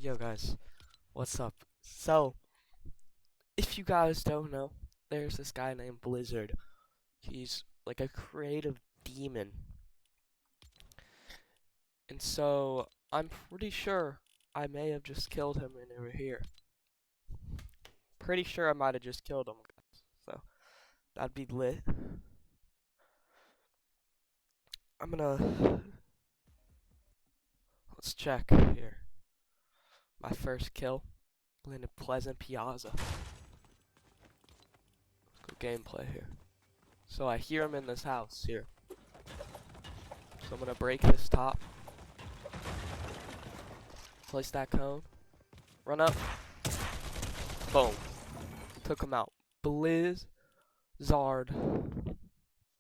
Yo guys, what's up? So, if you guys don't know, there's this guy named Blizzard. He's like a creative demon. And so, I'm pretty sure I may have just killed him in over here. Pretty sure I might have just killed him, guys. So, that'd be lit. I'm gonna... Let's check here. My first kill. Landed Pleasant Piazza. Let's go gameplay here. So I hear him in this house here. So I'm gonna break this top. Place that cone. Run up. Boom. Took him out. Blizzard.